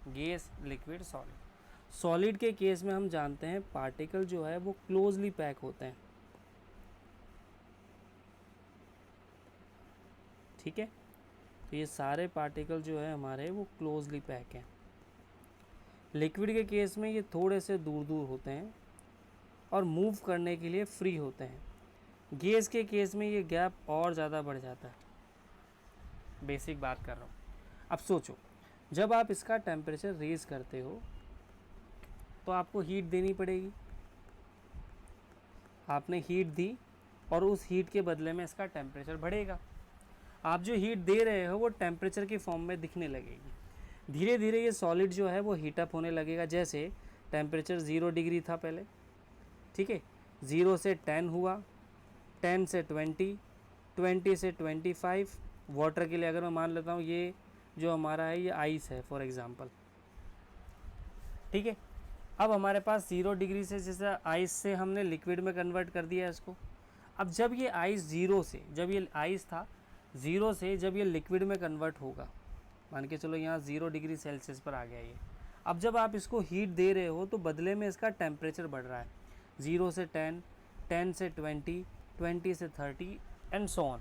Speaker 1: गैस, लिक्विड, सॉलिड। सॉलिड के केस में हम जानते हैं पार्टिकल जो है वो क्लोजली पैक होते हैं। ठीक है, तो ये सारे पार्टिकल जो है हमारे वो क्लोजली पैक हैं। लिक्विड के केस में ये थोड़े से दूर दूर होते हैं और मूव करने के लिए फ्री होते हैं। गैस के केस में ये गैप और ज़्यादा बढ़ जाता है। बेसिक बात कर रहा हूँ। अब सोचो, जब आप इसका टेम्परेचर रेज करते हो तो आपको हीट देनी पड़ेगी। आपने हीट दी और उस हीट के बदले में इसका टेम्परेचर बढ़ेगा। आप जो हीट दे रहे हो वो टेम्परेचर की फॉर्म में दिखने लगेगी। धीरे धीरे ये सॉलिड जो है वो हीटअप होने लगेगा। जैसे टेम्परेचर 0 डिग्री था पहले, ठीक है, 0 से 10 हुआ, 10 से 20, 20 से 25। वाटर के लिए अगर मैं मान लेता हूँ ये जो हमारा है ये आइस है फॉर एग्ज़ाम्पल, ठीक है, अब हमारे पास 0 डिग्री से जैसे आइस से हमने लिक्विड में कन्वर्ट कर दिया इसको। अब जब ये आइस ज़ीरो से, जब ये आइस था 0 से जब ये लिक्विड में कन्वर्ट होगा, मान के चलो यहाँ 0 डिग्री सेल्सियस पर आ गया ये। अब जब आप इसको हीट दे रहे हो तो बदले में इसका टेम्परेचर बढ़ रहा है, 0 से 10, 10 से 20, 20 से 30 एंड सो ऑन,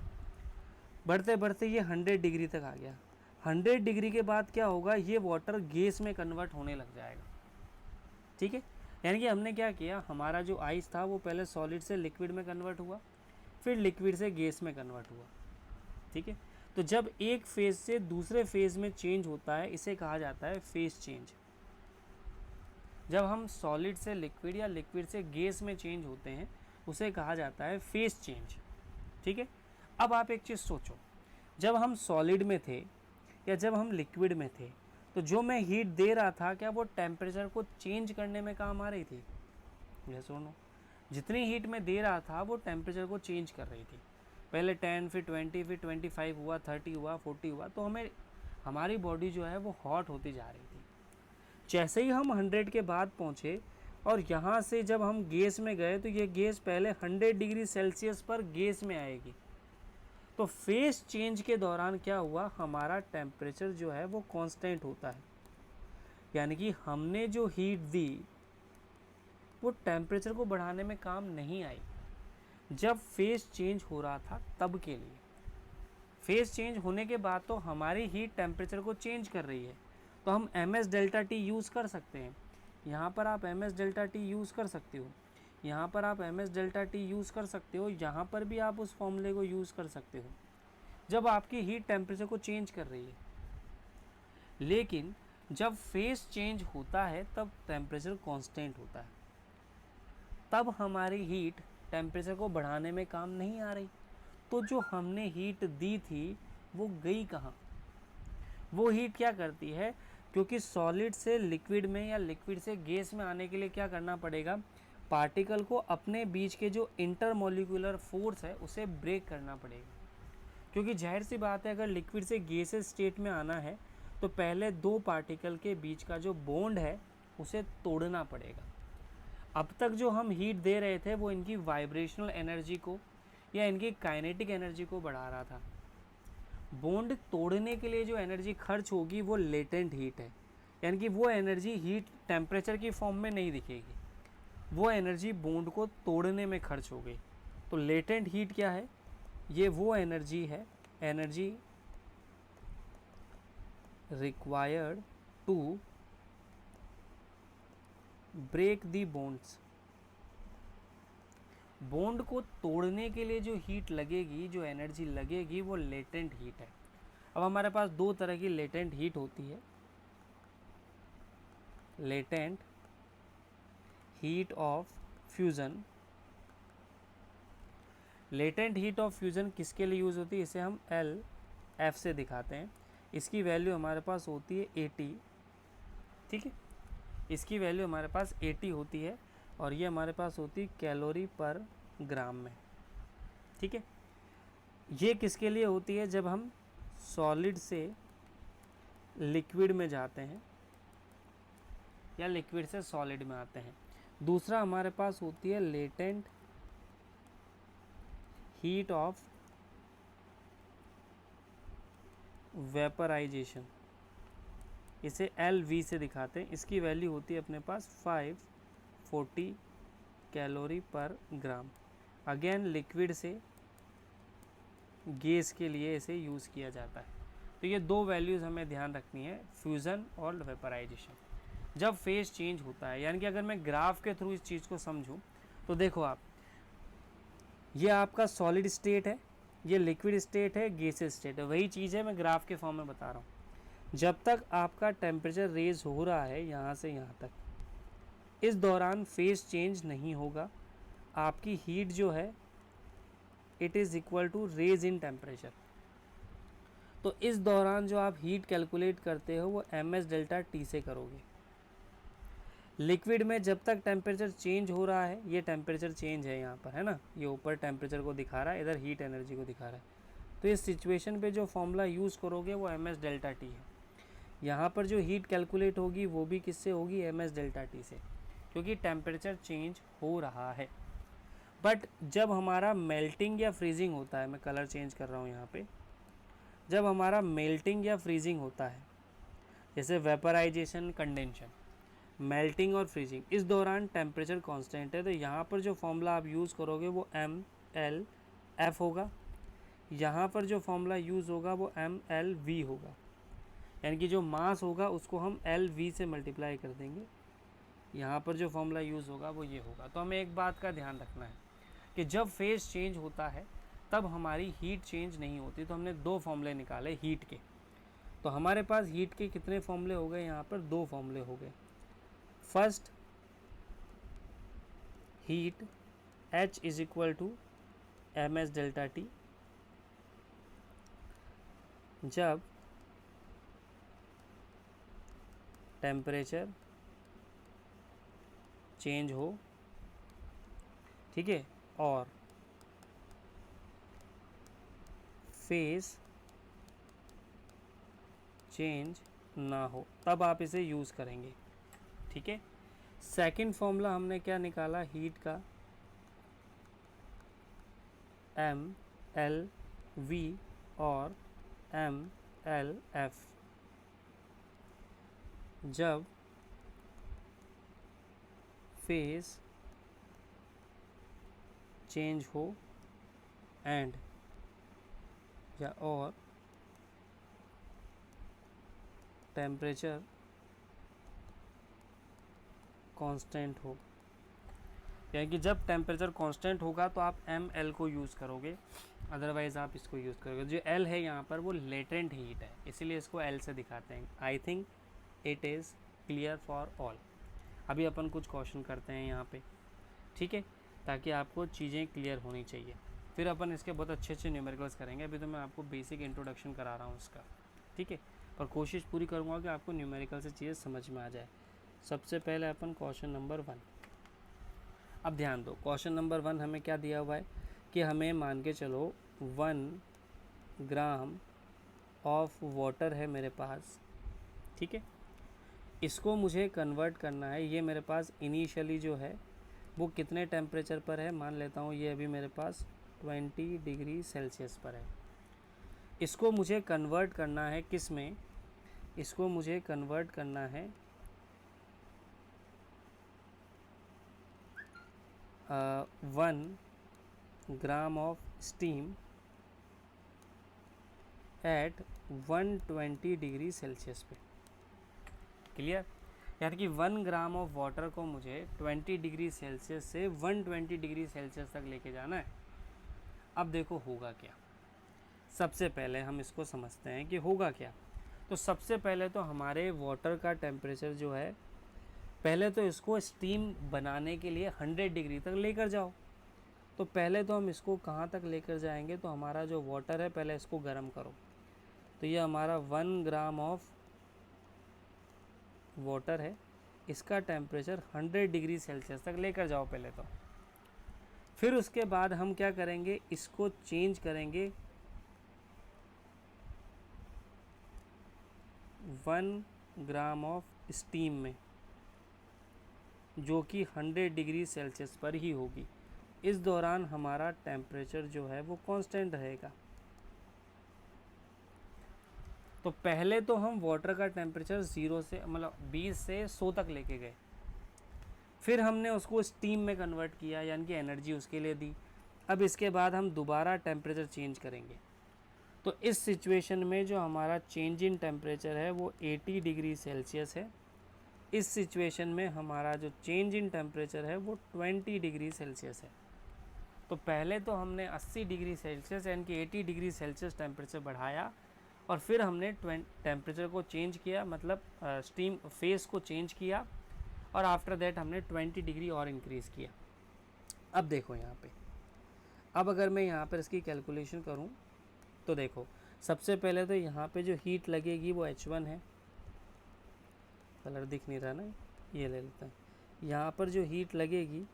Speaker 1: बढ़ते बढ़ते ये 100 डिग्री तक आ गया। 100 डिग्री के बाद क्या होगा, ये वाटर गैस में कन्वर्ट होने लग जाएगा। ठीक है, यानी कि हमने क्या किया, हमारा जो आइस था वो पहले सॉलिड से लिक्विड में कन्वर्ट हुआ, फिर लिक्विड से गैस में कन्वर्ट हुआ। ठीक है, तो जब एक फेज से दूसरे फेज में चेंज होता है इसे कहा जाता है फेज चेंज। जब हम सॉलिड से लिक्विड या लिक्विड से गैस में चेंज होते हैं उसे कहा जाता है फेज चेंज। ठीक है, अब आप एक चीज़ सोचो, जब हम सॉलिड में थे या जब हम लिक्विड में थे तो जो मैं हीट दे रहा था क्या वो टेम्परेचर को चेंज करने में काम आ रही थी? यस और नो? जितनी हीट मैं दे रहा था वो टेम्परेचर को चेंज कर रही थी। पहले 10, फिर 20, फिर 25 हुआ, 30 हुआ, 40 हुआ, तो हमारी बॉडी जो है वो हॉट होती जा रही थी। जैसे ही हम 100 के बाद पहुँचे और यहाँ से जब हम गैस में गए तो ये गैस पहले 100 डिग्री सेल्सियस पर गैस में आएगी। तो फेज चेंज के दौरान क्या हुआ, हमारा टेम्परेचर जो है वो कांस्टेंट होता है, यानी कि हमने जो हीट दी वो टेम्परेचर को बढ़ाने में काम नहीं आई। जब फेज चेंज हो रहा था तब के लिए, फेज चेंज होने के बाद तो हमारी हीट टेम्परेचर को चेंज कर रही है, तो हम ms डेल्टा टी यूज़ कर सकते हैं। यहाँ पर आप ms डेल्टा टी यूज़ कर सकते हो, यहाँ पर आप ms डेल्टा टी यूज़ कर सकते हो, यहाँ पर भी आप उस फॉर्मूले को यूज़ कर सकते हो जब आपकी हीट टेम्परेचर को चेंज कर रही है। लेकिन जब फेज चेंज होता है तब टेम्परेचर कांस्टेंट होता है, तब हमारी हीट टेम्परेचर को बढ़ाने में काम नहीं आ रही। तो जो हमने हीट दी थी वो गई कहाँ? वो हीट क्या करती है, क्योंकि सॉलिड से लिक्विड में या लिक्विड से गैस में आने के लिए क्या करना पड़ेगा, पार्टिकल को अपने बीच के जो इंटरमोलिकुलर फोर्स है उसे ब्रेक करना पड़ेगा। क्योंकि जाहिर सी बात है, अगर लिक्विड से गैसेस स्टेट में आना है तो पहले दो पार्टिकल के बीच का जो बॉन्ड है उसे तोड़ना पड़ेगा। अब तक जो हम हीट दे रहे थे वो इनकी वाइब्रेशनल एनर्जी को या इनकी काइनेटिक एनर्जी को बढ़ा रहा था। बॉन्ड तोड़ने के लिए जो एनर्जी खर्च होगी वो लेटेंट हीट है, यानी कि वो एनर्जी हीट टेम्परेचर की फॉर्म में नहीं दिखेगी, वो एनर्जी बॉन्ड को तोड़ने में खर्च हो गई। तो लेटेंट हीट क्या है, ये वो एनर्जी है, energy required to break the bonds. Bond को तोड़ने के लिए जो हीट लगेगी, जो एनर्जी लगेगी, वो लेटेंट हीट है। अब हमारे पास दो तरह की लेटेंट हीट होती है, latent heat of fusion. Latent heat of fusion किसके लिए यूज़ होती है, इसे हम LF से दिखाते हैं। इसकी वैल्यू हमारे पास होती है 80, ठीक है, इसकी वैल्यू हमारे पास 80 होती है और ये हमारे पास होती है कैलोरी पर ग्राम में। ठीक है, ये किसके लिए होती है, जब हम सॉलिड से लिक्विड में जाते हैं या लिक्विड से सॉलिड में आते हैं। दूसरा हमारे पास होती है लेटेंट हीट ऑफ वेपराइजेशन, इसे LV से दिखाते हैं। इसकी वैल्यू होती है अपने पास 540 कैलोरी पर ग्राम। अगेन लिक्विड से गैस के लिए इसे यूज़ किया जाता है। तो ये दो वैल्यूज़ हमें ध्यान रखनी है, फ्यूज़न और वेपराइजेशन। जब फेज चेंज होता है, यानी कि अगर मैं ग्राफ के थ्रू इस चीज़ को समझूं तो देखो आप, ये आपका सॉलिड स्टेट है, ये लिक्विड स्टेट है, गैसेस स्टेट है, वही चीज़ है, मैं ग्राफ के फॉर्म में बता रहा हूँ। जब तक आपका टेम्परेचर रेज हो रहा है यहाँ से यहाँ तक, इस दौरान फेज चेंज नहीं होगा। आपकी हीट जो है it is equal to raise in temperature. तो इस दौरान जो आप हीट कैलकुलेट करते हो वो ms डेल्टा टी से करोगे। लिक्विड में जब तक टेम्परेचर चेंज हो रहा है, ये टेम्परेचर चेंज है यहाँ पर, है ना, ये ऊपर टेम्परेचर को दिखा रहा है, इधर हीट एनर्जी को दिखा रहा है। तो इस सिचुएशन पे जो फॉर्मूला यूज़ करोगे वो ms डेल्टा टी है। यहाँ पर जो हीट कैलकुलेट होगी वो भी किससे होगी, ms डेल्टा टी से। क्योंकि टेम्परेचर चेंज हो रहा है। बट जब हमारा मेल्टिंग या फ्रीजिंग होता है, मैं कलर चेंज कर रहा हूँ यहाँ पे, जब हमारा मेल्टिंग या फ्रीजिंग होता है, जैसे वेपराइजेशन, कंडेंशन, मेल्टिंग और फ्रीजिंग, इस दौरान टेम्परेचर कांस्टेंट है। तो यहाँ पर जो फॉर्मूला आप यूज़ करोगे वो MLF होगा, यहाँ पर जो फॉर्मूला यूज़ होगा वो MLV होगा, यानी कि जो मास होगा उसको हम LV से मल्टीप्लाई कर देंगे। यहाँ पर जो फॉर्मूला यूज़ होगा वो ये होगा। तो हमें एक बात का ध्यान रखना है कि जब फेज चेंज होता है तब हमारी हीट चेंज नहीं होती। तो हमने दो फॉर्मूले निकाले हीट के। तो हमारे पास हीट के कितने फॉर्मूले हो गए? यहाँ पर दो फॉर्मूले हो गए। First, heat H is equal to MS delta T, जब टेम्परेचर चेंज हो, ठीक है, और फेज चेंज ना हो, तब आप इसे यूज़ करेंगे, ठीक है। सेकंड फॉर्मूला हमने क्या निकाला हीट का? MLV और MLF। जब फेज चेंज हो एंड या और टेम्परेचर कांस्टेंट हो, यानी कि जब टेम्परेचर कांस्टेंट होगा तो आप ML को यूज़ करोगे, अदरवाइज़ आप इसको यूज़ करोगे। जो L है यहाँ पर वो लेटेंट हीट है, इसीलिए इसको L से दिखाते हैं। I think it is clear for all. अभी अपन कुछ क्वेश्चन करते हैं यहाँ पे, ठीक है, ताकि आपको चीज़ें क्लियर होनी चाहिए। फिर अपन इसके बहुत अच्छे अच्छे न्यूमेरिकल्स करेंगे। अभी तो मैं आपको बेसिक इंट्रोडक्शन करा रहा हूँ इसका, ठीक है, पर कोशिश पूरी करूँगा कि आपको न्यूमेरिकल से चीज़ें समझ में आ जाए। सबसे पहले अपन क्वेश्चन नंबर 1। अब ध्यान दो, क्वेश्चन नंबर 1 हमें क्या दिया हुआ है कि हमें मान के चलो 1 ग्राम ऑफ वाटर है मेरे पास, ठीक है, इसको मुझे कन्वर्ट करना है। ये मेरे पास इनिशियली जो है वो कितने टेम्परेचर पर है? मान लेता हूँ ये अभी मेरे पास 20 डिग्री सेल्सियस पर है। इसको मुझे कन्वर्ट करना है किस में? इसको मुझे कन्वर्ट करना है 1 gram of steam eight 120 degree Celsius पे। क्लियर? यानी कि 1 ग्राम ऑफ वाटर को मुझे 20 डिग्री सेल्सियस से 120 डिग्री सेल्सियस तक लेके जाना है। अब देखो होगा क्या। सबसे पहले हम इसको समझते हैं कि होगा क्या। तो सबसे पहले तो हमारे वाटर का टेम्परेचर जो है, पहले तो इसको स्टीम बनाने के लिए 100 डिग्री तक लेकर जाओ। तो पहले तो हम इसको कहाँ तक लेकर जाएंगे? तो हमारा जो वाटर है पहले इसको गर्म करो। तो ये हमारा 1 ग्राम ऑफ वाटर है, इसका टेम्परेचर 100 डिग्री सेल्सियस तक लेकर जाओ पहले तो। फिर उसके बाद हम क्या करेंगे? इसको चेंज करेंगे 1 ग्राम ऑफ स्टीम में, जो कि 100 डिग्री सेल्सियस पर ही होगी। इस दौरान हमारा टेम्परेचर जो है वो कांस्टेंट रहेगा। तो पहले तो हम वाटर का टेम्परेचर 0 से मतलब 20 से 100 तक लेके गए, फिर हमने उसको स्टीम में कन्वर्ट किया, यानी कि एनर्जी उसके लिए दी। अब इसके बाद हम दोबारा टेम्परेचर चेंज करेंगे। तो इस सिचुएशन में जो हमारा चेंज इन टेम्परेचर है वो 80 डिग्री सेल्सियस है। इस सिचुएशन में हमारा जो चेंज इन टेम्परेचर है वो 20 डिग्री सेल्सियस है। तो पहले तो हमने 80 डिग्री सेल्सियस यानी कि 80 डिग्री सेल्सियस टेम्परेचर बढ़ाया, और फिर हमने टेम्परेचर को चेंज किया, मतलब स्टीम फेस को चेंज किया, और आफ्टर दैट हमने 20 डिग्री और इंक्रीज़ किया। अब देखो यहाँ पे, अब अगर मैं यहाँ पर इसकी कैलकुलेशन करूँ तो देखो, सबसे पहले तो यहाँ पे जो हीट लगेगी वो H1 है। कलर दिख नहीं रहा ना, ये ले लेते हैं। यहाँ पर जो हीट लगेगी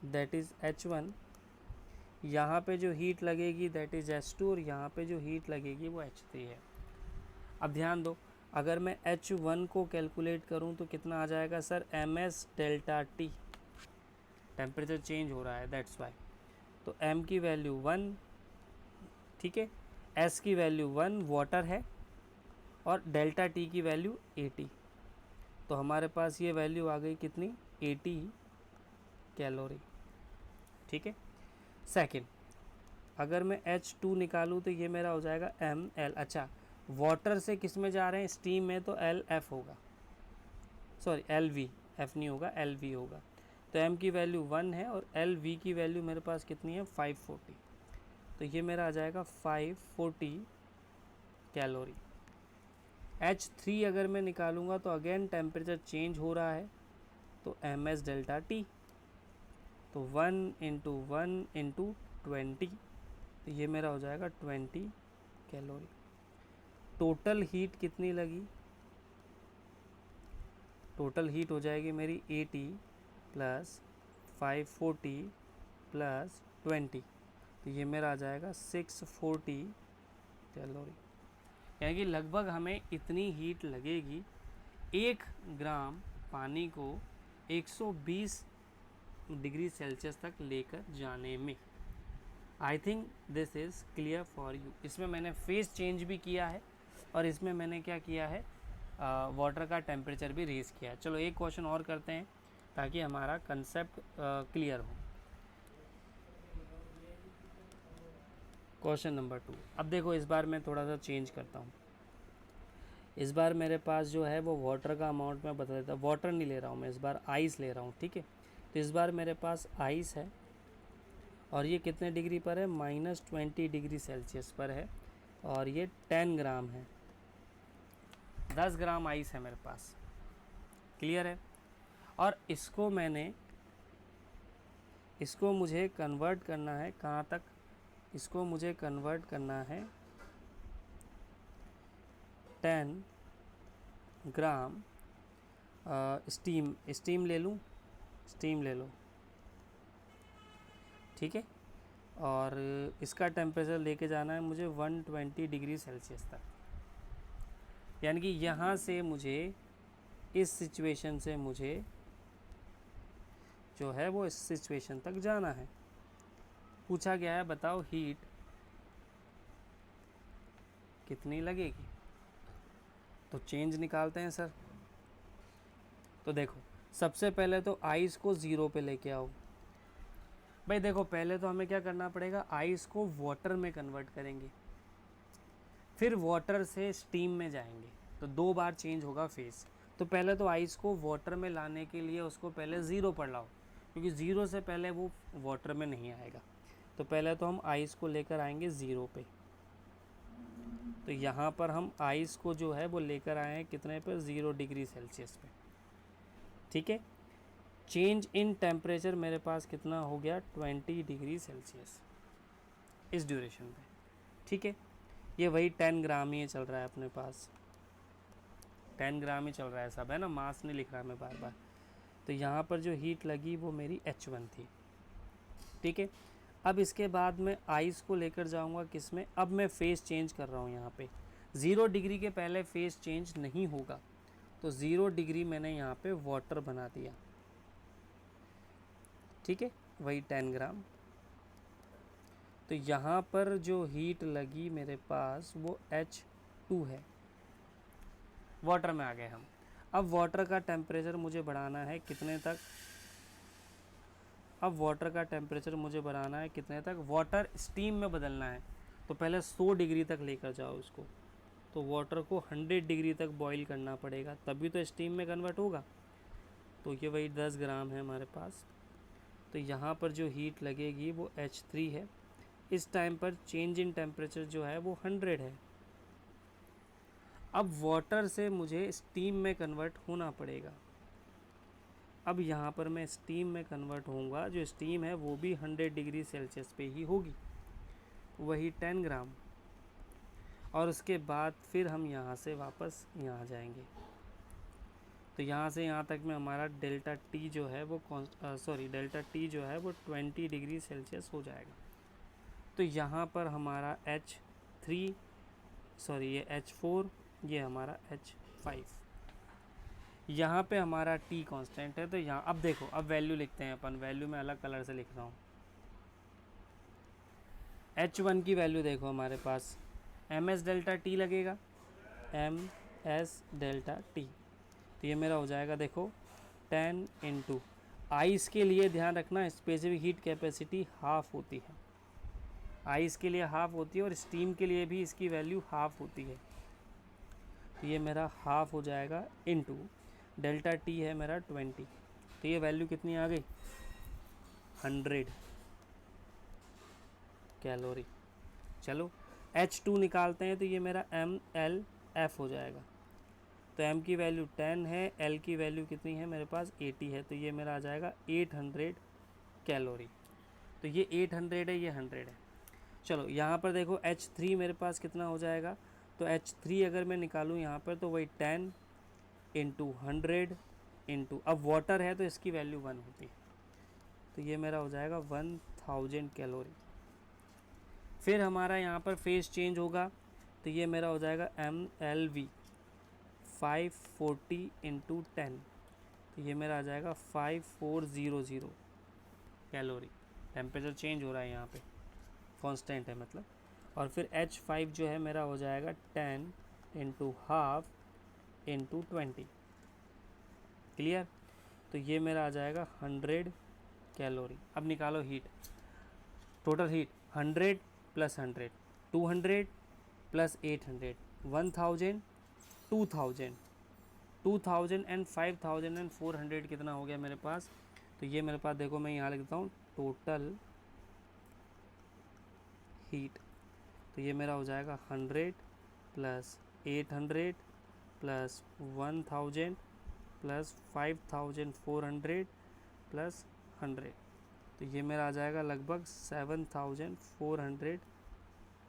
Speaker 1: दैट इज़ H1, यहाँ पे जो हीट लगेगी दैट इज़ H2, और यहाँ पे जो हीट लगेगी वो H3 है। अब ध्यान दो, अगर मैं H1 को कैलकुलेट करूं तो कितना आ जाएगा sir, ms delta T, temperature change हो रहा है दैट्स वाई। तो m की वैल्यू 1, ठीक है, s की वैल्यू 1 वाटर है और डेल्टा टी की वैल्यू 80। तो हमारे पास ये वैल्यू आ गई कितनी, 80 कैलोरी, ठीक है। सेकंड, अगर मैं H2 निकालूँ तो ये मेरा हो जाएगा ml। अच्छा, वाटर से किस में जा रहे हैं, स्टीम में, तो LF होगा, सॉरी LV, F नहीं होगा, LV होगा। तो m की वैल्यू 1 है और LV की वैल्यू मेरे पास कितनी है, 540। तो ये मेरा आ जाएगा 540 कैलोरी। H3 अगर मैं निकालूंगा तो अगेन टेम्परेचर चेंज हो रहा है, तो ms डेल्टा टी, तो 1 इंटू 1 इंटू 20, तो ये मेरा हो जाएगा 20 कैलोरी। टोटल हीट कितनी लगी, टोटल हीट हो जाएगी मेरी 80 प्लस 540 प्लस 20, तो ये मेरा आ जाएगा 640 कैलोरी। यानी कि लगभग हमें इतनी हीट लगेगी 1 ग्राम पानी को 120 डिग्री सेल्सियस तक लेकर जाने में। I think this is clear for you. इसमें मैंने फेस चेंज भी किया है और इसमें मैंने क्या किया है, वाटर का टेम्परेचर भी रेज़ किया है। चलो एक क्वेश्चन और करते हैं ताकि हमारा कंसेप्ट क्लियर हो। Question number 2। अब देखो इस बार मैं थोड़ा सा चेंज करता हूँ। इस बार मेरे पास जो है वो वाटर का अमाउंट मैं बता देता हूँ, वाटर नहीं ले रहा हूँ मैं, इस बार आइस ले रहा हूँ, ठीक है। तो इस बार मेरे पास आइस है और ये कितने डिग्री पर है, -20 डिग्री सेल्सियस पर है और ये 10 ग्राम है, 10 ग्राम आइस है मेरे पास, क्लियर है। और इसको मुझे कन्वर्ट करना है कहाँ तक, इसको मुझे कन्वर्ट करना है 10 ग्राम स्टीम ले लूँ, स्टीम ले लो, ठीक है। और इसका टेम्परेचर लेके जाना है मुझे 120 डिग्री सेल्सियस तक। यानी कि यहाँ से मुझे, इस सिचुएशन से मुझे जो है वो इस सिचुएशन तक जाना है। पूछा गया है बताओ हीट कितनी लगेगी, तो चेंज निकालते हैं सर। तो देखो सबसे पहले तो आइस को 0 पे लेके आओ। भाई देखो पहले तो हमें क्या करना पड़ेगा, आइस को वाटर में कन्वर्ट करेंगे, फिर वाटर से स्टीम में जाएंगे, तो 2 बार चेंज होगा फेस। तो पहले तो आइस को वाटर में लाने के लिए उसको पहले 0 पर लाओ, क्योंकि 0 से पहले वो वाटर में नहीं आएगा। तो पहले तो हम आइस को लेकर आएंगे 0 पे। तो यहाँ पर हम आइस को जो है वो लेकर आए हैं कितने पे, 0 डिग्री सेल्सियस पे, ठीक है। चेंज इन टेम्परेचर मेरे पास कितना हो गया, 20 डिग्री सेल्सियस इस ड्यूरेशन पे, ठीक है। ये वही 10 ग्राम ही चल रहा है अपने पास, 10 ग्राम ही चल रहा है सब, है ना, मास नहीं लिख रहा मैं बार बार। तो यहाँ पर जो हीट लगी वो मेरी H1 थी, ठीक है। अब इसके बाद मैं आइस को लेकर जाऊँगा किस में, अब मैं फेस चेंज कर रहा हूँ यहाँ पे, 0 डिग्री के पहले फेस चेंज नहीं होगा, तो 0 डिग्री मैंने यहाँ पे वाटर बना दिया, ठीक है, वही 10 ग्राम। तो यहाँ पर जो हीट लगी मेरे पास वो H2 है, वाटर में आ गए हम। अब वाटर का टेम्परेचर मुझे बढ़ाना है कितने तक, अब वाटर का टेम्परेचर मुझे बढ़ाना है कितने तक, वाटर स्टीम में बदलना है, तो पहले 100 डिग्री तक लेकर जाओ इसको। तो वाटर को 100 डिग्री तक बॉईल करना पड़ेगा, तभी तो स्टीम में कन्वर्ट होगा। तो ये वही 10 ग्राम है हमारे पास। तो यहाँ पर जो हीट लगेगी वो H3 है। इस टाइम पर चेंज इन टेम्परेचर जो है वो 100 है। अब वाटर से मुझे स्टीम में कन्वर्ट होना पड़ेगा। अब यहाँ पर मैं स्टीम में कन्वर्ट होऊंगा, जो स्टीम है वो भी 100 डिग्री सेल्सियस पे ही होगी, वही 10 ग्राम। और उसके बाद फिर हम यहाँ से वापस यहाँ जाएंगे। तो यहाँ से यहाँ तक में हमारा डेल्टा टी जो है वो डेल्टा टी जो है वो 20 डिग्री सेल्सियस हो जाएगा। तो यहाँ पर हमारा ये H4, ये हमारा 5। यहाँ पे हमारा T कांस्टेंट है, तो यहाँ अब देखो, अब वैल्यू लिखते हैं अपन, वैल्यू में अलग कलर से लिख रहा हूँ। H1 की वैल्यू देखो हमारे पास ms डेल्टा T लगेगा, ms डेल्टा T, तो ये मेरा हो जाएगा देखो 10 इंटू आइस के लिए ध्यान रखना स्पेसिफिक हीट कैपेसिटी हाफ होती है, आइस के लिए हाफ होती है और स्टीम के लिए भी इसकी वैल्यू हाफ होती है, तो ये मेरा हाफ हो जाएगा इंटू डेल्टा T है मेरा 20, तो ये वैल्यू कितनी आ गई 100 कैलोरी। चलो H2 निकालते हैं, तो ये मेरा MLF हो जाएगा, तो M की वैल्यू 10 है, L की वैल्यू कितनी है मेरे पास 80 है, तो ये मेरा आ जाएगा 800 कैलोरी, तो ये 800 है, ये 100 है। चलो यहाँ पर देखो H3 मेरे पास कितना हो जाएगा, तो H3 अगर मैं निकालूँ यहाँ पर तो वही 10 इंटू 100 इंटू, अब वाटर है तो इसकी वैल्यू 1 होती है, तो ये मेरा हो जाएगा 1000 कैलोरी। फिर हमारा यहाँ पर फेज चेंज होगा, तो ये मेरा हो जाएगा MLV 540 इंटू 10, तो ये मेरा आ जाएगा 5400 कैलोरी। टेम्परेचर चेंज हो रहा है यहाँ पे, कांस्टेंट है मतलब। और फिर H5 जो है मेरा हो जाएगा 10 इंटू हाफ इंटू 20, क्लियर, तो ये मेरा आ जाएगा 100 कैलोरी। अब निकालो heat, total heat 100 plus 100 200 plus 800 1000 2000 2000 and 5000 and 400 कितना हो गया मेरे पास, तो ये मेरे पास देखो मैं यहाँ लिख देता हूँ टोटल हीट, तो ये मेरा हो जाएगा 100 प्लस 800 प्लस 1000 प्लस 5400 प्लस 100, तो ये मेरा आ जाएगा लगभग 7400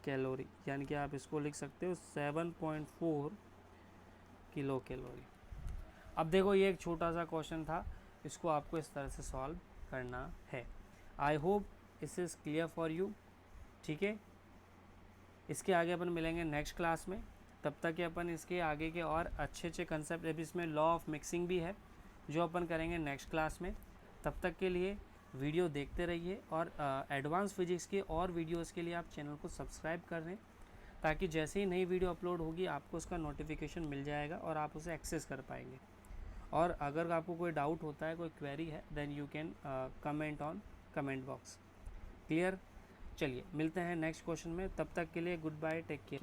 Speaker 1: कैलोरी, यानी कि आप इसको लिख सकते हो 7.4 किलो कैलोरी। अब देखो ये एक छोटा सा क्वेश्चन था, इसको आपको इस तरह से सॉल्व करना है। आई होप इस इज़ क्लियर फॉर यू, ठीक है। इसके आगे अपन मिलेंगे नेक्स्ट क्लास में, तब तक के अपन इसके आगे के और अच्छे अच्छे कंसेप्ट, अभी इसमें लॉ ऑफ मिक्सिंग भी है जो अपन करेंगे नेक्स्ट क्लास में। तब तक के लिए वीडियो देखते रहिए, और एडवांस फिजिक्स के और वीडियोस के लिए आप चैनल को सब्सक्राइब कर लें, ताकि जैसे ही नई वीडियो अपलोड होगी आपको उसका नोटिफिकेशन मिल जाएगा और आप उसे एक्सेस कर पाएंगे। और अगर आपको कोई डाउट होता है, कोई क्वेरी है, then you can comment on comment box. Clear, चलिए मिलते हैं नेक्स्ट क्वेश्चन में, तब तक के लिए गुड बाय, टेक केयर।